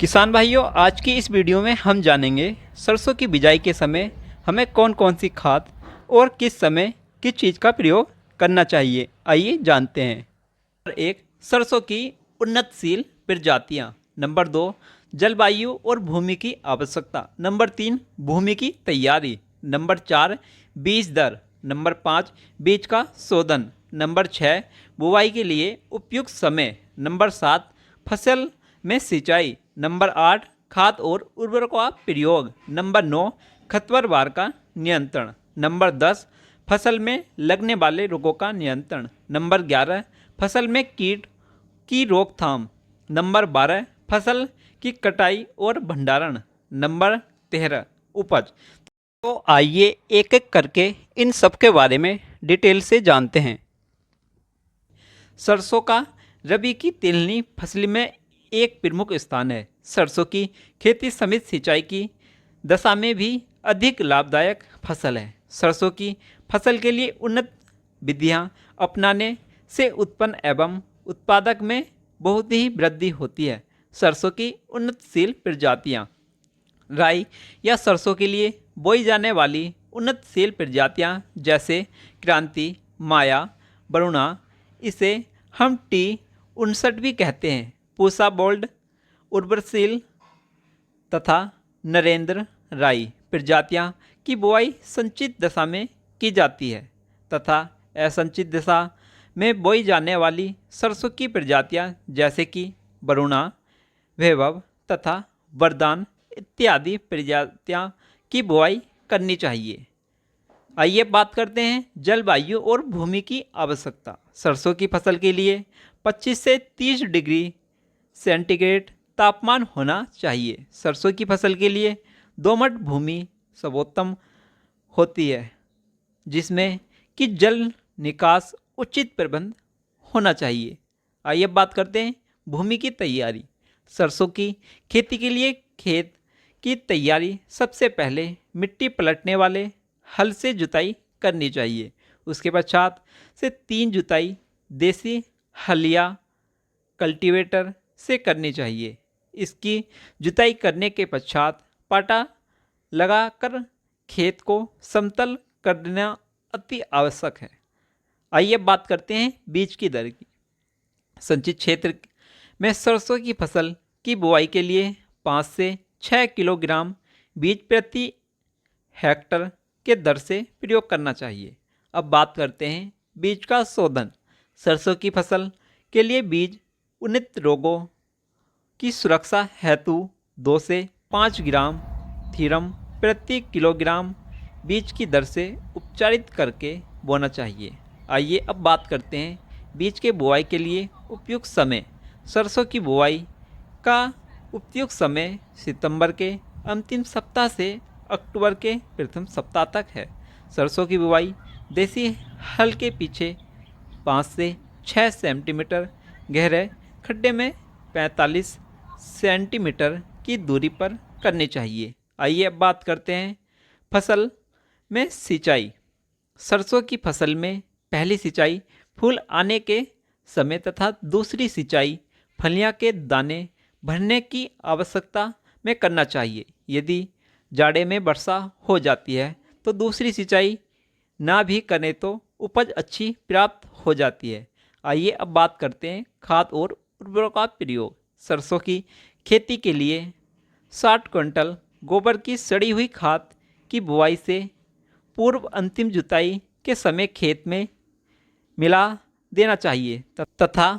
किसान भाइयों, आज की इस वीडियो में हम जानेंगे सरसों की बिजाई के समय हमें कौन कौन सी खाद और किस समय किस चीज़ का प्रयोग करना चाहिए। आइए जानते हैं। नंबर एक, सरसों की उन्नतशील प्रजातियां। नंबर दो, जलवायु और भूमि की आवश्यकता। नंबर तीन, भूमि की तैयारी। नंबर चार, बीज दर। नंबर पाँच, बीज का शोधन। नंबर छः, बुवाई के लिए उपयुक्त समय। नंबर सात, फसल में सिंचाई। नंबर आठ, खाद और उर्वरकों का प्रयोग। नंबर नौ, खरपतवार का नियंत्रण। नंबर दस, फसल में लगने वाले रोगों का नियंत्रण। नंबर 11, फसल में कीट की रोकथाम। नंबर 12, फसल की कटाई और भंडारण। नंबर 13, उपज। तो आइए एक एक करके इन सब के बारे में डिटेल से जानते हैं। सरसों का रबी की तिलनी फसल में एक प्रमुख स्थान है। सरसों की खेती समित सिंचाई की दशा में भी अधिक लाभदायक फसल है। सरसों की फसल के लिए उन्नत विधियां अपनाने से उत्पन्न एवं उत्पादक में बहुत ही वृद्धि होती है। सरसों की उन्नतशील प्रजातियां। राई या सरसों के लिए बोई जाने वाली उन्नतशील प्रजातियां जैसे क्रांति, माया, वरुणा, इसे हम T59 भी कहते हैं। पूसा बोल्ड, उर्वरशील तथा नरेंद्र राई प्रजातियां की बुआई संचित दशा में की जाती है तथा असंचित दशा में बोई जाने वाली सरसों की प्रजातियां जैसे कि वरुणा, वैभव तथा वरदान इत्यादि प्रजातियां की बुआई करनी चाहिए। आइए बात करते हैं जलवायु और भूमि की आवश्यकता। सरसों की फसल के लिए 25 से 30 डिग्री सेंटीग्रेड तापमान होना चाहिए। सरसों की फसल के लिए दोमट भूमि सर्वोत्तम होती है, जिसमें कि जल निकास उचित प्रबंध होना चाहिए। आइए बात करते हैं भूमि की तैयारी। सरसों की खेती के लिए खेत की तैयारी सबसे पहले मिट्टी पलटने वाले हल से जुताई करनी चाहिए। उसके पश्चात से 3 जुताई देसी हल या कल्टीवेटर से करनी चाहिए। इसकी जुताई करने के पश्चात पाटा लगाकर खेत को समतल कर देना अति आवश्यक है। आइए बात करते हैं बीज की दर की। संचित क्षेत्र में सरसों की फसल की बुआई के लिए 5 से 6 किलोग्राम बीज प्रति हेक्टर के दर से प्रयोग करना चाहिए। अब बात करते हैं बीज का शोधन। सरसों की फसल के लिए बीज उन्नत रोगों की सुरक्षा हेतु 2 से 5 ग्राम थीरम प्रति किलोग्राम बीज की दर से उपचारित करके बोना चाहिए। आइए अब बात करते हैं बीज के बुआई के लिए उपयुक्त समय। सरसों की बुआई का उपयुक्त समय सितंबर के अंतिम सप्ताह से अक्टूबर के प्रथम सप्ताह तक है। सरसों की बुआई देसी हल के पीछे 5 से 6 सेंटीमीटर गहरे खड्डे में 45 सेंटीमीटर की दूरी पर करनी चाहिए। आइए अब बात करते हैं फसल में सिंचाई। सरसों की फसल में पहली सिंचाई फूल आने के समय तथा दूसरी सिंचाई फलियां के दाने भरने की आवश्यकता में करना चाहिए। यदि जाड़े में वर्षा हो जाती है तो दूसरी सिंचाई ना भी करें तो उपज अच्छी प्राप्त हो जाती है। आइए अब बात करते हैं खाद और उर्वरकों का प्रयोग। सरसों की खेती के लिए 60 क्विंटल गोबर की सड़ी हुई खाद की बुआई से पूर्व अंतिम जुताई के समय खेत में मिला देना चाहिए तथा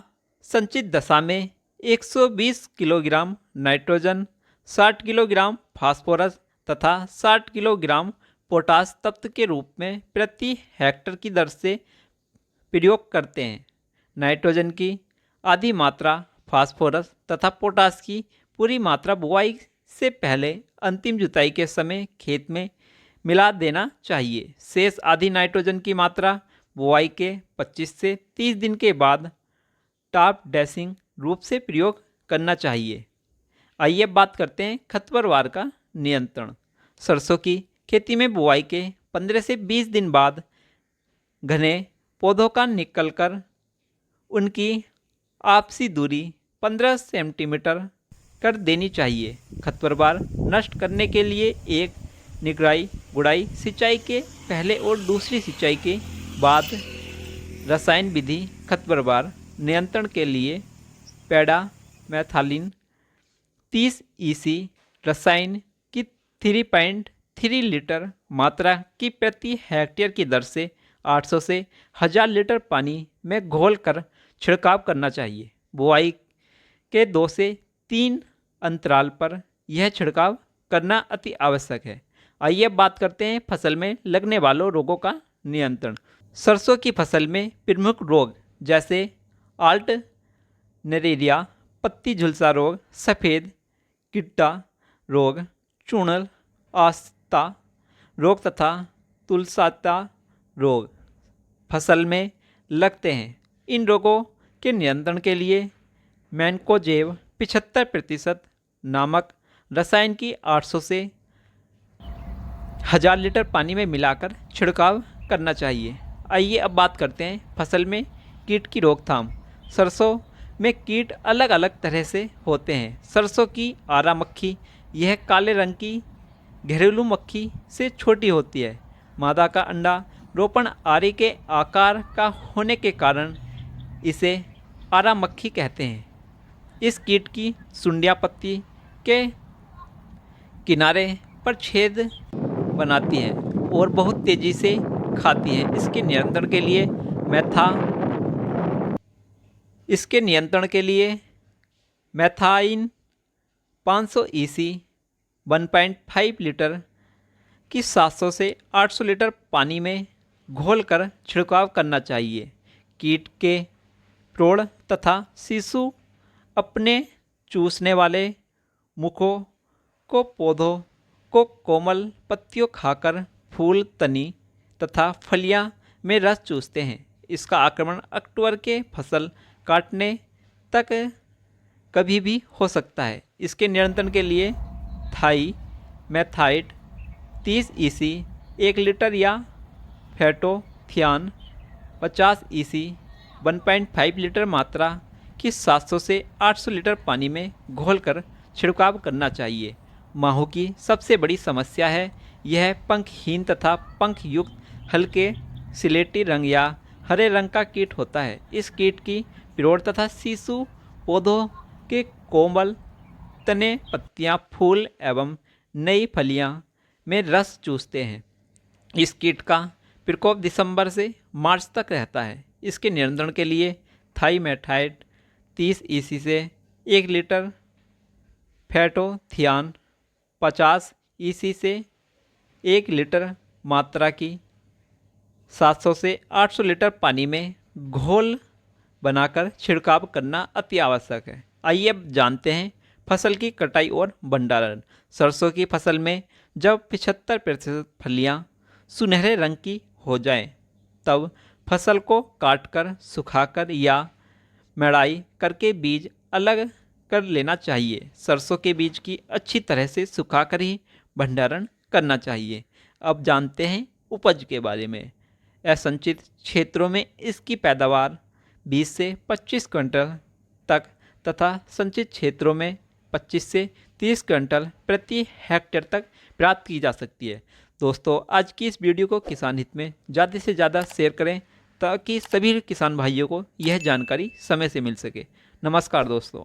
संचित दशा में 120 किलोग्राम नाइट्रोजन, 60 किलोग्राम फास्फोरस तथा 60 किलोग्राम पोटास तत्व के रूप में प्रति हेक्टर की दर से प्रयोग करते हैं। नाइट्रोजन की आधी मात्रा, फास्फोरस तथा पोटास की पूरी मात्रा बुआई से पहले अंतिम जुताई के समय खेत में मिला देना चाहिए। शेष आधी नाइट्रोजन की मात्रा बुआई के 25 से 30 दिन के बाद टॉप ड्रेसिंग रूप से प्रयोग करना चाहिए। आइए बात करते हैं खरपतवार का नियंत्रण। सरसों की खेती में बुआई के 15 से 20 दिन बाद घने पौधों का निकलकर उनकी आपसी दूरी 15 सेंटीमीटर कर देनी चाहिए। खरपतवार नष्ट करने के लिए एक निगराई गुड़ाई सिंचाई के पहले और दूसरी सिंचाई के बाद रसायन विधि खरपतवार नियंत्रण के लिए पैडामेथालिन 30 ईसी रसायन की 3.3 लीटर मात्रा की प्रति हेक्टेयर की दर से 800 से 1000 लीटर पानी में घोल कर छिड़काव करना चाहिए। बुआई के 2 से 3 अंतराल पर यह छिड़काव करना अति आवश्यक है। आइए अब बात करते हैं फसल में लगने वालों रोगों का नियंत्रण। सरसों की फसल में प्रमुख रोग जैसे आल्ट नेरिया, पत्ती झुलसा रोग, सफ़ेद कीटा रोग, चूर्ण आस्था रोग तथा तुलसाता रोग फसल में लगते हैं। इन रोगों के नियंत्रण के लिए मैनकोजेब 75% नामक रसायन की 800 से 1000 लीटर पानी में मिलाकर छिड़काव करना चाहिए। आइए अब बात करते हैं फसल में कीट की रोकथाम। सरसों में कीट अलग अलग तरह से होते हैं। सरसों की आरा मक्खी, यह काले रंग की घरेलू मक्खी से छोटी होती है। मादा का अंडा रोपण आरे के आकार का होने के कारण इसे आरा मक्खी कहते हैं। इस कीट की सुंडियाँ पत्ती के किनारे पर छेद बनाती है और बहुत तेज़ी से खाती है। इसके नियंत्रण के लिए मेथाइन 500 ईसी 1.5 लीटर की 700 से 800 लीटर पानी में घोलकर छिड़काव करना चाहिए। कीट के प्रौढ़ तथा शिशु अपने चूसने वाले मुखों को पौधों को कोमल पत्तियों खाकर फूल, तनी तथा फलियां में रस चूसते हैं। इसका आक्रमण अक्टूबर के फसल काटने तक कभी भी हो सकता है। इसके नियंत्रण के लिए थाई मैथाइट 30 ईसी 1 लीटर या फेटोथियान 50 ईसी 1.5 लीटर मात्रा की 700 से 800 लीटर पानी में घोलकर छिड़काव करना चाहिए। माहू की सबसे बड़ी समस्या है। यह पंखहीन तथा पंख युक्त हल्के सिलेटी रंग या हरे रंग का कीट होता है। इस कीट की प्रौढ़ तथा शिशु पौधों के कोमल तने, पत्तियां, फूल एवं नई फलियां में रस चूसते हैं। इस कीट का प्रकोप दिसंबर से मार्च तक रहता है। इसके नियंत्रण के लिए थाईमेथाइट 30 ईसी से 1 लीटर, फेटोथियान 50 ईसी से 1 लीटर मात्रा की 700 से 800 लीटर पानी में घोल बनाकर छिड़काव करना अति आवश्यक है। आइए अब जानते हैं फसल की कटाई और भंडारण। सरसों की फसल में जब 75% फलियां सुनहरे रंग की हो जाएं, तब फसल को काटकर, सुखाकर या मड़ाई करके बीज अलग कर लेना चाहिए। सरसों के बीज की अच्छी तरह से सुखाकर ही भंडारण करना चाहिए। अब जानते हैं उपज के बारे में। असंचित क्षेत्रों में इसकी पैदावार 20 से 25 क्विंटल तक तथा संचित क्षेत्रों में 25 से 30 क्विंटल प्रति हेक्टेयर तक प्राप्त की जा सकती है। दोस्तों, आज की इस वीडियो को किसान हित में ज़्यादा से ज़्यादा शेयर करें ताकि सभी किसान भाइयों को यह जानकारी समय से मिल सके। नमस्कार दोस्तों।